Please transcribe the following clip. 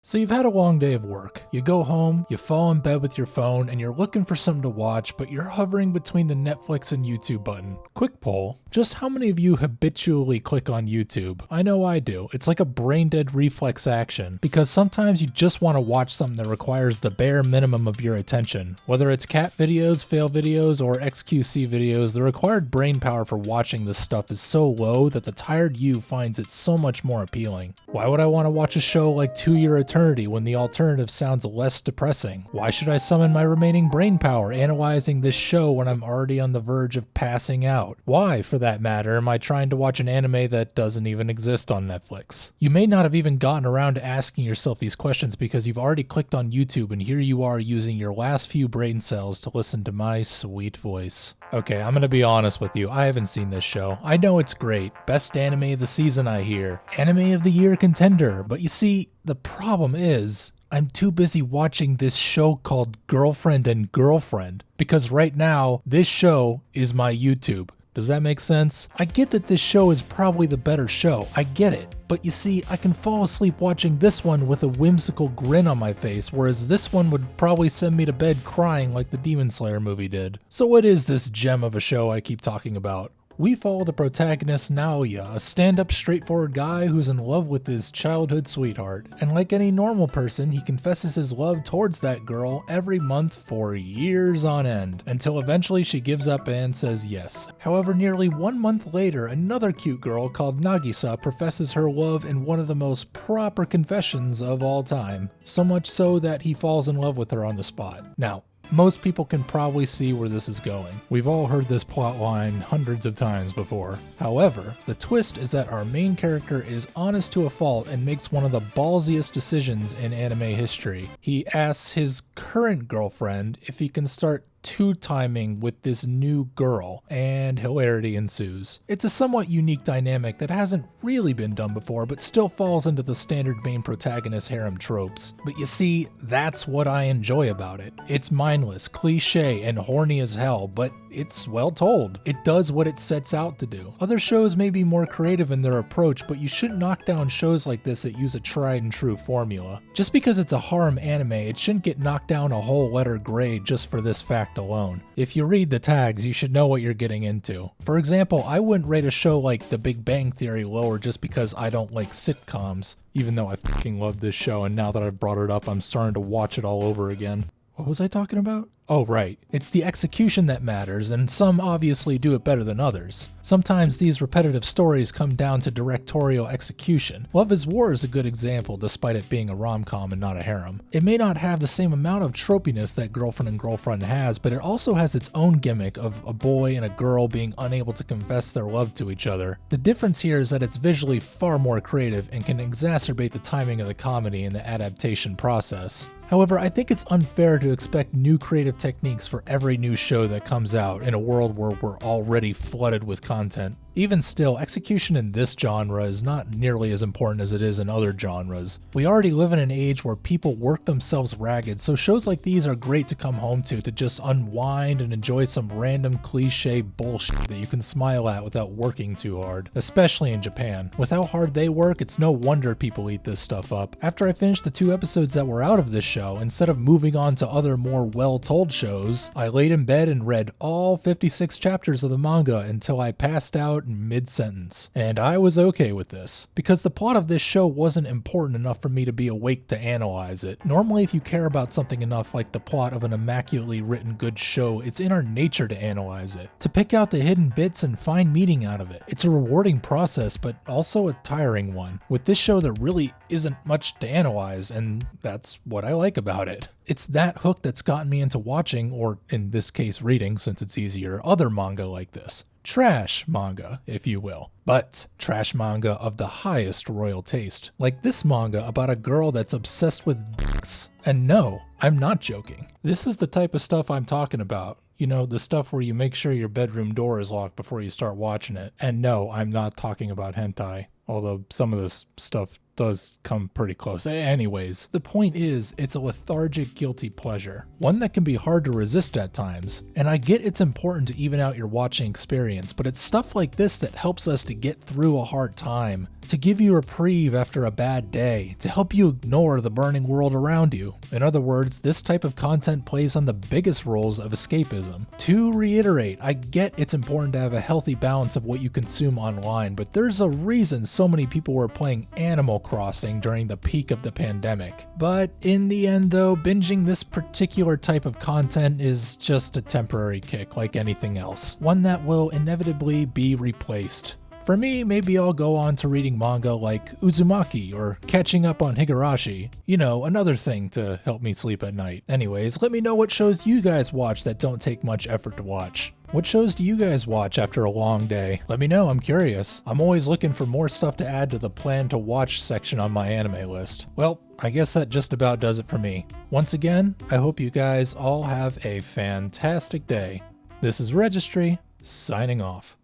So you've had a long day of work. You go home, you fall in bed with your phone, and you're looking for something to watch, but you're hovering between the Netflix and YouTube button. Quick poll, just how many of you habitually click on YouTube? I know I do. It's like a brain-dead reflex action, because sometimes you just want to watch something that requires the bare minimum of your attention. Whether it's cat videos, fail videos, or XQC videos, the required brain power for watching this stuff is so low that the tired you finds it so much more appealing. Why would I want to watch a show like To Your Eternity when the alternative sounds less depressing? Why should I summon my remaining brain power analyzing this show when I'm already on the verge of passing out? Why, for that matter, am I trying to watch an anime that doesn't even exist on Netflix? You may not have even gotten around to asking yourself these questions because you've already clicked on YouTube and here you are using your last few brain cells to listen to my sweet voice. Okay, I'm gonna be honest with you, I haven't seen this show. I know it's great. Best anime of the season, I hear. Anime of the year contender. But you see, the problem is, I'm too busy watching this show called Girlfriend and Girlfriend. Because right now, this show is my YouTube. Does that make sense? I get that this show is probably the better show. I get it. But you see, I can fall asleep watching this one with a whimsical grin on my face, whereas this one would probably send me to bed crying like the Demon Slayer movie did. So what is this gem of a show I keep talking about? We follow the protagonist Naoya, a stand-up straightforward guy who's in love with his childhood sweetheart. And like any normal person, he confesses his love towards that girl every month for years on end, until eventually she gives up and says yes. However, nearly 1 month later, another cute girl called Nagisa professes her love in one of the most proper confessions of all time. So much so that he falls in love with her on the spot. Now, most people can probably see where this is going. We've all heard this plotline hundreds of times before. However, the twist is that our main character is honest to a fault and makes one of the ballsiest decisions in anime history. He asks his current girlfriend if he can start two-timing with this new girl, and hilarity ensues. It's a somewhat unique dynamic that hasn't really been done before, but still falls into the standard main protagonist harem tropes. But you see, that's what I enjoy about it. It's mindless, cliche, and horny as hell, but it's well told. It does what it sets out to do. Other shows may be more creative in their approach, but you shouldn't knock down shows like this that use a tried and true formula. Just because it's a harem anime, it shouldn't get knocked down a whole letter grade just for this fact alone. If you read the tags, you should know what you're getting into. For example, I wouldn't rate a show like The Big Bang Theory lower just because I don't like sitcoms, even though I fucking love this show, and now that I've brought it up, I'm starting to watch it all over again. What was I talking about? Oh, right. It's the execution that matters, and some obviously do it better than others. Sometimes these repetitive stories come down to directorial execution. Love is War is a good example, despite it being a rom-com and not a harem. It may not have the same amount of tropiness that Girlfriend and Girlfriend has, but it also has its own gimmick of a boy and a girl being unable to confess their love to each other. The difference here is that it's visually far more creative and can exacerbate the timing of the comedy in the adaptation process. However, I think it's unfair to expect new creative techniques for every new show that comes out in a world where we're already flooded with content. Even still, execution in this genre is not nearly as important as it is in other genres. We already live in an age where people work themselves ragged, so shows like these are great to come home to just unwind and enjoy some random cliche bullshit that you can smile at without working too hard, especially in Japan. With how hard they work, it's no wonder people eat this stuff up. After I finished the 2 episodes that were out of this show, instead of moving on to other more well-told shows, I laid in bed and read all 56 chapters of the manga until I passed out in mid-sentence. And I was okay with this, because the plot of this show wasn't important enough for me to be awake to analyze it. Normally, if you care about something enough like the plot of an immaculately written good show, it's in our nature to analyze it, to pick out the hidden bits and find meaning out of it. It's a rewarding process, but also a tiring one. With this show, there really isn't much to analyze, and that's what I like about it. It's that hook that's gotten me into watching, or in this case reading since it's easier, other manga like this. Trash manga, if you will. But trash manga of the highest royal taste. Like this manga about a girl that's obsessed with dicks. And no, I'm not joking. This is the type of stuff I'm talking about. You know, the stuff where you make sure your bedroom door is locked before you start watching it. And no, I'm not talking about hentai. Although some of this stuff does come pretty close. Anyways, the point is, it's a lethargic, guilty pleasure. One that can be hard to resist at times. And I get it's important to even out your watching experience, but it's stuff like this that helps us to get through a hard time, to give you a reprieve after a bad day, to help you ignore the burning world around you. In other words, this type of content plays on the biggest roles of escapism. To reiterate, I get it's important to have a healthy balance of what you consume online, but there's a reason so many people were playing Animal Crossing during the peak of the pandemic. But in the end though, binging this particular type of content is just a temporary kick like anything else, one that will inevitably be replaced. For me, maybe I'll go on to reading manga like Uzumaki or catching up on Higurashi. You know, another thing to help me sleep at night. Anyways, let me know what shows you guys watch that don't take much effort to watch. What shows do you guys watch after a long day? Let me know, I'm curious. I'm always looking for more stuff to add to the plan to watch section on my anime list. Well, I guess that just about does it for me. Once again, I hope you guys all have a fantastic day. This is Registry, signing off.